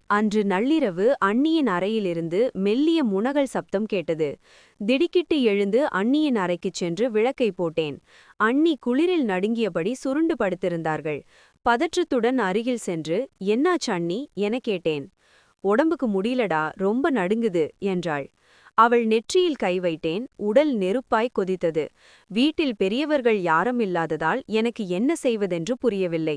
அன்று நள்ளிரவு அண்ணியின் அறையிலிருந்து மெல்லிய முனகல் சப்தம் கேட்டது. திடுக்கிட்டு எழுந்து அண்ணியின் அறைக்குச் சென்று விளக்கை போட்டேன். அண்ணி குளிரில் நடுங்கியபடி சுருண்டு படுத்திருந்தார்கள். பதற்றத்துடன் அருகில் சென்று, "என்னாச்சு அண்ணி?" எனக் கேட்டேன். "உடம்புக்கு முடியலடா, ரொம்ப நடுங்குது" என்றாள். அவள் நெற்றியில் கை வைத்தேன். உடல் நெருப்பாய் கொதித்தது. வீட்டில் பெரியவர்கள் யாரும் இல்லாததால் எனக்கு என்ன செய்வதென்று புரியவில்லை.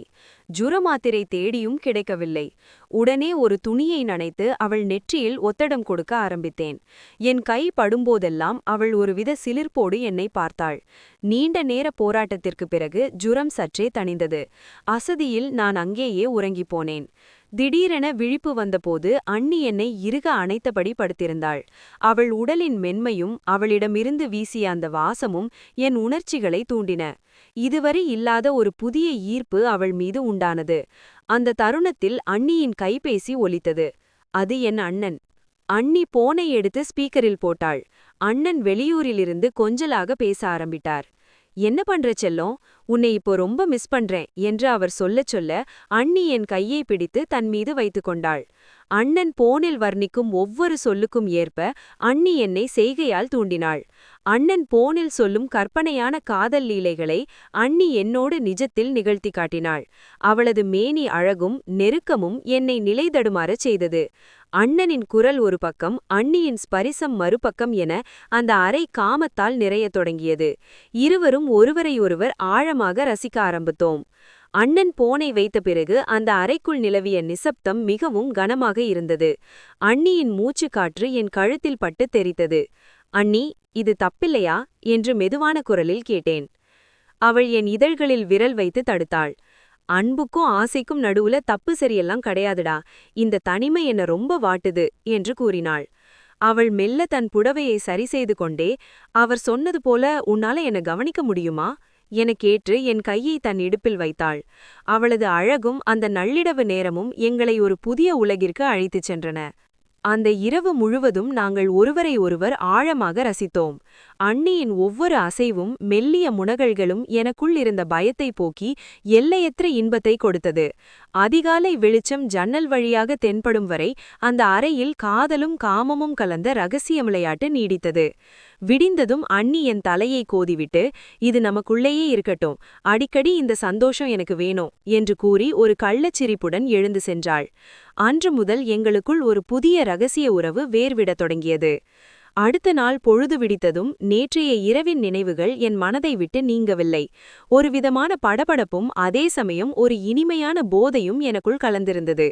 ஜுரமாத்திரை தேடியும் கிடைக்கவில்லை. உடனே ஒரு துணியை நனைத்து அவள் நெற்றியில் ஒத்தடம் கொடுக்க ஆரம்பித்தேன். என் கை படும்போதெல்லாம் அவள் ஒருவித சிலிர்ப்போடு என்னை பார்த்தாள். நீண்ட நேர போராட்டத்திற்குப் பிறகு ஜுரம் சற்றே தணிந்தது. அசதியில் நான் அங்கேயே உறங்கிப் போனேன். திடீரென விழிப்பு வந்தபோது அண்ணி என்னை இறுக அணைத்தபடி படுத்திருந்தாள். அவள் உடலின் மென்மையும் அவளிடமிருந்து வீசிய அந்த வாசமும் என் உணர்ச்சிகளை தூண்டின. இதுவரை இல்லாத ஒரு புதிய ஈர்ப்பு அவள் மீது உண்டானது. அந்த தருணத்தில் அண்ணியின் கைபேசி ஒலித்தது. அது என் அண்ணன். அண்ணி போனை எடுத்து ஸ்பீக்கரில் போட்டாள். அண்ணன் வெளியூரிலிருந்து கொஞ்சலாக பேச ஆரம்பிட்டார். "என்ன பண்ற செல்லம்? உன்னை இப்போ ரொம்ப மிஸ் பண்றேன்" என்று அவர் சொல்லச் சொல்ல அண்ணி என் கையை பிடித்து தன் மீது வைத்துக் கொண்டாள். அண்ணன் போனில் வர்ணிக்கும் ஒவ்வொரு சொல்லுக்கும் ஏற்ப அண்ணி என்னை செய்கையால் தூண்டினாள். அண்ணன் போனில் சொல்லும் கற்பனையான காதல் லீலைகளை அண்ணி என்னோடு நிஜத்தில் நிகழ்த்தி காட்டினாள். அவளது மேனி அழகும் நெருக்கமும் என்னை நிலைதடுமாறச் செய்தது. அண்ணனின் குரல் ஒரு பக்கம், அண்ணியின் ஸ்பரிசம் மறுபக்கம் என அந்த அறை காமத்தால் நிறையத் தொடங்கியது. இருவரும் ஒருவரையொருவர் ஆழமாக ரசிக்க ஆரம்பித்தோம். அண்ணன் போனை வைத்த பிறகு அந்த அறைக்குள் நிலவிய நிசப்தம் மிகவும் கனமாக இருந்தது. அண்ணியின் மூச்சுக்காற்று என் கழுத்தில் பட்டு தெரித்தது. "அண்ணி, இது தப்பில்லையா?" என்று மெதுவான குரலில் கேட்டேன். அவள் என் இதழ்களில் விரல் வைத்து தடுத்தாள். "அன்புக்கும் ஆசைக்கும் நடுவுல தப்பு சரியெல்லாம் கிடையாதுடா. இந்த தனிமை என்ன ரொம்ப வாட்டுது" என்று கூறினாள். அவள் மெல்ல தன் புடவையை சரி செய்து கொண்டே, "அவர் சொன்னது போல உன்னால என்ன கவனிக்க முடியுமா?" எனக் கேட்டு என் கையை தன் இடுப்பில் வைத்தாள். அவளது அழகும் அந்த நள்ளிரவு நேரமும் எங்களை ஒரு புதிய உலகிற்கு அழைத்துச் சென்றன. அந்த இரவு முழுவதும் நாங்கள் ஒருவரை ஒருவர் ஆழமாக ரசித்தோம். அண்ணியின் ஒவ்வொரு அசைவும் மெல்லிய முனகல்களும் எனக்குள் இருந்த பயத்தை போக்கி எல்லையற்ற இன்பத்தை கொடுத்தது. அதிகாலை வெளிச்சம் ஜன்னல் வழியாக தென்படும் வரை அந்த அறையில் காதலும் காமமும் கலந்த ரகசிய விளையாட்டு நீடித்தது. விடிந்ததும் அண்ணி என் தலையை கோதிவிட்டு, "இது நமக்குள்ளேயே இருக்கட்டும், அடிக்கடி இந்த சந்தோஷம் எனக்கு வேணும்" என்று கூறி ஒரு கள்ளச்சிரிப்புடன் எழுந்து சென்றாள். அன்று முதல் எங்களுக்குள் ஒரு புதிய ரகசிய உறவு வேர்விடத் தொடங்கியது. அடுத்த நாள் பொழுது விடித்ததும் நேற்றைய இரவின் நினைவுகள் என் மனதை விட்டு நீங்கவில்லை. ஒருவிதமான படபடப்பும் அதே சமயம் ஒரு இனிமையான போதையும் எனக்குள் கலந்திருந்தது.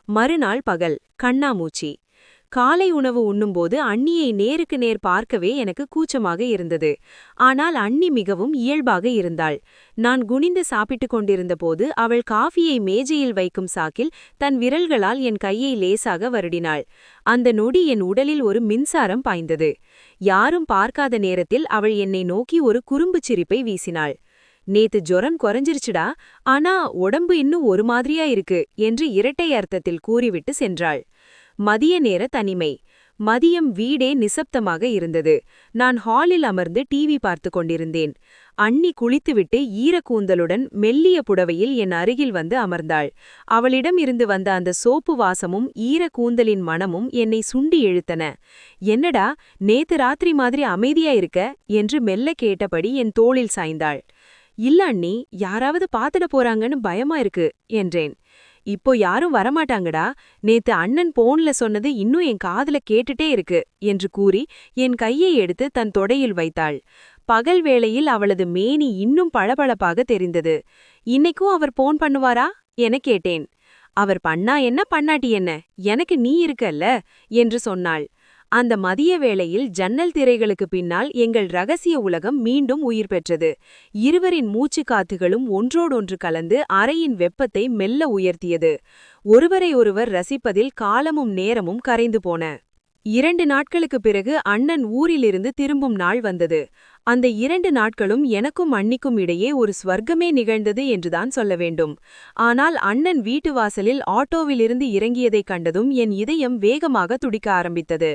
மறுநாள் பகல், கண்ணாமூச்சி. காலை உணவு உண்ணும்போது அண்ணியை நேருக்கு நேர் பார்க்கவே எனக்கு கூச்சமாக இருந்தது. ஆனால் அண்ணி மிகவும் இயல்பாக இருந்தாள். நான் குனிந்து சாப்பிட்டுக் கொண்டிருந்தபோது அவள் காஃபியை மேஜையில் வைக்கும் சாக்கில் தன் விரல்களால் என் கையை லேசாக வருடினாள். அந்த நொடி என் உடலில் ஒரு மின்சாரம் பாய்ந்தது. யாரும் பார்க்காத நேரத்தில் அவள் என்னை நோக்கி ஒரு குறும்புச் சிரிப்பை வீசினாள். "நேத்து ஜொரம் குறைஞ்சிருச்சுடா, ஆனா உடம்பு இன்னும் ஒரு மாதிரியா இருக்கு" என்று இரட்டை அர்த்தத்தில் கூறிவிட்டு சென்றாள். மதிய நேர தனிமை. மதியம் வீடே நிசப்தமாக இருந்தது. நான் ஹாலில் அமர்ந்து டிவி பார்த்து கொண்டிருந்தேன். அண்ணி குளித்துவிட்டு ஈரக்கூந்தலுடன் மெல்லிய புடவையில் என் அருகில் வந்து அமர்ந்தாள். அவளிடம் இருந்து வந்த அந்த சோப்பு வாசமும் ஈரக்கூந்தலின் மணமும் என்னை சுண்டி இழுத்தன. "என்னடா, நேத்து ராத்திரி மாதிரி அமைதியா இருக்க?" என்று மெல்ல கேட்டபடி என் தோளில் சாய்ந்தாள். "இல்ல அண்ணி, யாராவது பாத்துட போறாங்கன்னு பயமா இருக்கு" என்றேன். "இப்போ யாரும் வரமாட்டாங்கடா. நேத்து அண்ணன் போன்ல சொன்னது இன்னும் என் காதுல கேட்டுட்டே இருக்கு" என்று கூறி என் கையை எடுத்து தன் தொடையில் வைத்தாள். பகல் வேளையில் அவளது மேனி இன்னும் பளபளப்பாக தெரிந்தது. "இன்னைக்கும் அவர் போன் பண்ணுவாரா?" எனக் கேட்டேன். "அவர் பண்ணா என்ன, பண்ணாட்டி என்ன, எனக்கு நீ இருக்கல்ல" என்று சொன்னாள். அந்த மதிய வேளையில் ஜன்னல் திரைகளுக்கு பின்னால் எங்கள் ரகசிய உலகம் மீண்டும் உயிர் பெற்றது. இருவரின் மூச்சுக்காத்துகளும் ஒன்றோடொன்று கலந்து அறையின் வெப்பத்தை மெல்ல உயர்த்தியது. ஒருவரை ஒருவர் ரசிப்பதில் காலமும் நேரமும் கரைந்து போன. 2 நாட்களுக்குப் பிறகு அண்ணன் ஊரிலிருந்து திரும்பும் நாள் வந்தது. அந்த 2 நாட்களும் எனக்கும் அண்ணிக்கும் இடையே ஒரு ஸ்வர்க்கமே நிகழ்ந்தது என்றுதான் சொல்ல வேண்டும். ஆனால் அண்ணன் வீட்டு வாசலில் ஆட்டோவிலிருந்து இறங்கியதைக் கண்டதும் என் இதயம் வேகமாக துடிக்க ஆரம்பித்தது.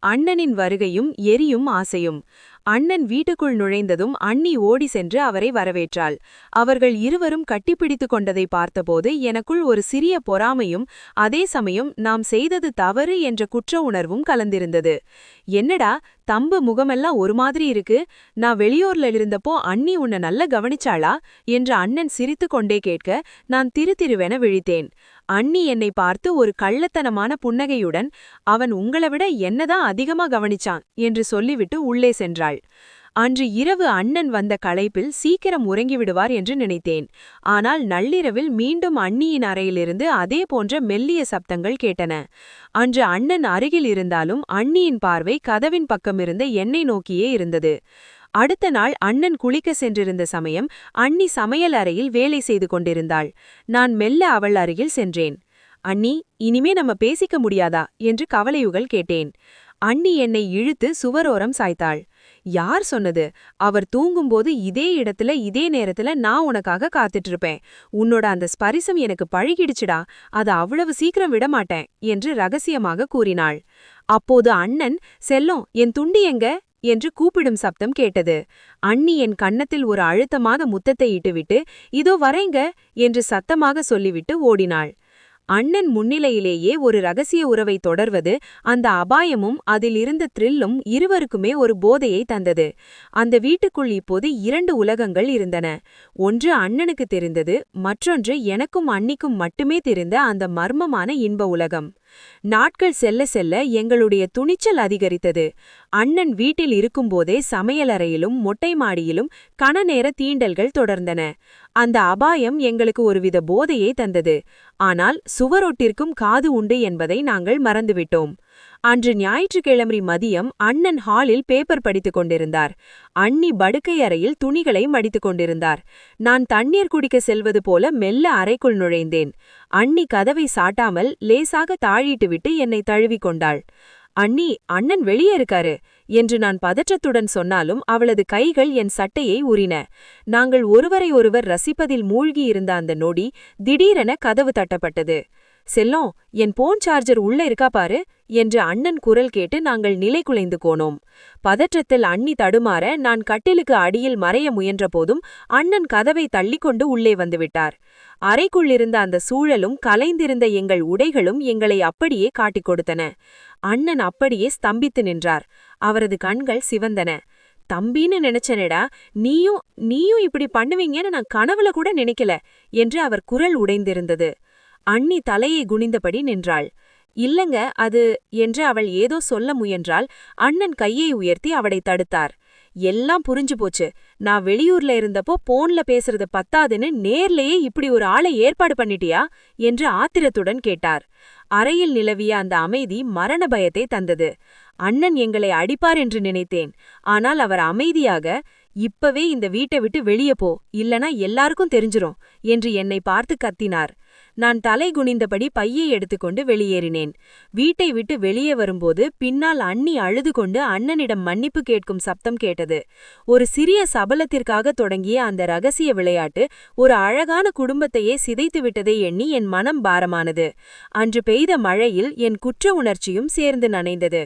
அண்ணனின் வருகையும் எரியும் ஆசையும். அண்ணன் வீட்டுக்குள் நுழைந்ததும் அண்ணி ஓடி சென்று அவரை வரவேற்றாள். அவர்கள் இருவரும் கட்டிப்பிடித்துக் கொண்டதை பார்த்தபோது எனக்குள் ஒரு சிறிய பொறாமையும் அதே சமயம் நாம் செய்தது தவறு என்ற குற்ற உணர்வும் கலந்திருந்தது. என்னடா தம்பு முகமெல்லாம் ஒரு மாதிரி இருக்கு, நான் வெளியூர்ல இருந்தப்போ அண்ணி உன்னை நல்ல கவனிச்சாளா என்று அண்ணன் சிரித்து கொண்டே கேட்க நான் திருதிருவென விழித்தேன். அண்ணி என்னை பார்த்து ஒரு கள்ளத்தனமான புன்னகையுடன், அவன் உங்களை விட என்னதான் அதிகமா கவனிச்சான் என்று சொல்லிவிட்டு உள்ளே சென்றாள். அன்று இரவு அண்ணன் வந்த களைப்பில் சீக்கிரம் உறங்கிவிடுவார் என்று நினைத்தேன். ஆனால் நள்ளிரவில் மீண்டும் அண்ணியின் அறையிலிருந்து அதே போன்ற மெல்லிய சப்தங்கள் கேட்டன. அன்று அண்ணன் அருகில் இருந்தாலும் அண்ணியின் பார்வை கதவின் பக்கமிருந்த என்னை நோக்கியே இருந்தது. அடுத்த நாள் அண்ணன் குளிக்க சென்றிருந்த சமயம் அண்ணி சமையல் அறையில் வேலை செய்து கொண்டிருந்தாள். நான் மெல்ல அவள் அருகில் சென்றேன். அண்ணி, இனிமே நம்ம பேசிக்க முடியாதா என்று கவலையுகள் கேட்டேன். அண்ணி என்னை இழுத்து சுவரோரம் சாய்த்தாள். யார் சொன்னது? அவர் தூங்கும்போது இதே இடத்துல இதே நேரத்துல நான் உனக்காக காத்துட்டு இருப்பேன். உன்னோட அந்த ஸ்பரிசம் எனக்கு பழகிடுச்சுடா, அது அவ்வளவு சீக்கிரம் விடமாட்டேன் என்று ரகசியமாக கூறினாள். அப்போது அண்ணன், செல்லம், என் துண்டி எங்க என்று கூப்பிடும் சப்தம் கேட்டது. அண்ணி என் கன்னத்தில் ஒரு அழுத்தமான முத்தத்தை இட்டுவிட்டு, இதோ வரேங்க என்று சத்தமாக சொல்லிவிட்டு ஓடினாள். அண்ணன் முன்னிலையிலேயே ஒரு ரகசிய உறவை தொடர்வது, அந்த அபாயமும் அதில் இருந்த த்ரில்லும் இருவருக்குமே ஒரு போதையை தந்தது. அந்த வீட்டுக்குள் இப்போது 2 உலகங்கள் இருந்தன. ஒன்று அண்ணனுக்கு தெரிந்தது, மற்றொன்று எனக்கும் அண்ணிக்கும் மட்டுமே தெரிந்த அந்த மர்மமான இன்ப உலகம். நாட்கள் செல்ல செல்ல எங்களுடைய துணிச்சல் அதிகரித்தது. அண்ணன் வீட்டில் இருக்கும்போதே சமையலறையிலும் மொட்டை மாடியிலும் கணநேர தீண்டல்கள் தொடர்ந்தன. அந்த அபாயம் எங்களுக்கு ஒருவித போதையை தந்தது. ஆனால் சுவரொட்டிற்கும் காது உண்டு என்பதை நாங்கள் மறந்துவிட்டோம். அன்று ஞாயிற்றுக்கிழமை மதியம் அண்ணன் ஹாலில் பேப்பர் படித்துக் கொண்டிருந்தார். அண்ணி படுக்கை அறையில் துணிகளை மடித்துக் கொண்டிருந்தார். நான் தண்ணீர் குடிக்க செல்வது போல மெல்ல அறைக்குள் நுழைந்தேன். அண்ணி கதவை சாட்டாமல் லேசாக தாழிட்டுவிட்டு என்னை தழுவிக்கொண்டாள். அண்ணி, அண்ணன் வெளியே இருக்காரு என்று நான் பதற்றத்துடன் சொன்னாலும் அவளது கைகள் என் சட்டையை உரின. நாங்கள் ஒருவரை ஒருவர் ரசிப்பதில் மூழ்கியிருந்த அந்த நொடி திடீரென கதவு தட்டப்பட்டது. செல்லம், என் போன் சார்ஜர் உள்ள இருக்கா பாரு என்று அண்ணன் குரல் கேட்டு நாங்கள் நிலை குலைந்து போனோம். பதற்றத்தில் அண்ணி தடுமாற நான் கட்டிலுக்கு அடியில் மறைய முயன்றபோதும் அண்ணன் கதவை தள்ளிக்கொண்டு உள்ளே வந்துவிட்டார். அறைக்குள்ளிருந்த அந்த சூழலும் கலைந்திருந்த எங்கள் உடைகளும் எங்களை அப்படியே காட்டிக் கொடுத்தன. அண்ணன் அப்படியே ஸ்தம்பித்து நின்றார். அவரது கண்கள் சிவந்தன. தம்பின்னு நினைச்சனேடா, நீயும் இப்படி பண்ணுவீங்கன்னு நான் கனவுல கூட நினைக்கல என்று அவர் குரல் உடைந்திருந்தது. அண்ணி தலையை குனிந்தபடி நின்றாள். இல்லங்க, அது என்று அவள் ஏதோ சொல்ல முயன்றாள். அண்ணன் கையை உயர்த்தி அவளை தடுத்தார். எல்லாம் புரிஞ்சு போச்சு. நான் வெளியூர்ல இருந்தப்போ போன்ல பேசுறது பத்தாதுன்னு நேர்லயே இப்படி ஒரு ஆளை ஏற்பாடு பண்ணிட்டியா என்று ஆத்திரத்துடன் கேட்டார். அறையில் நிலவிய அந்த அமைதி மரண பயத்தை தந்தது. அண்ணன் எங்களை அடிப்பார் என்று நினைத்தேன். ஆனால் அவர் அமைதியாக, இப்பவே இந்த வீட்டை விட்டு வெளியே போ, இல்லனா எல்லாருக்கும் தெரிஞ்சிரும் என்று என்னை பார்த்து கத்தினார். நான் தலை குனிந்தபடி பையை எடுத்துக்கொண்டு வெளியேறினேன். வீட்டை விட்டு வெளியே வரும்போது பின்னால் அண்ணி அழுது கொண்டு அண்ணனிடம் மன்னிப்பு கேட்கும் சப்தம் கேட்டது. ஒரு சிறிய சபலத்திற்காக தொடங்கிய அந்த ரகசிய விளையாட்டு ஒரு அழகான குடும்பத்தையே சிதைத்து விட்டதை எண்ணி என் மனம் பாரமானது. அன்று பெய்த மழையில் என் குற்ற உணர்ச்சியும் சேர்ந்து நனைந்தது.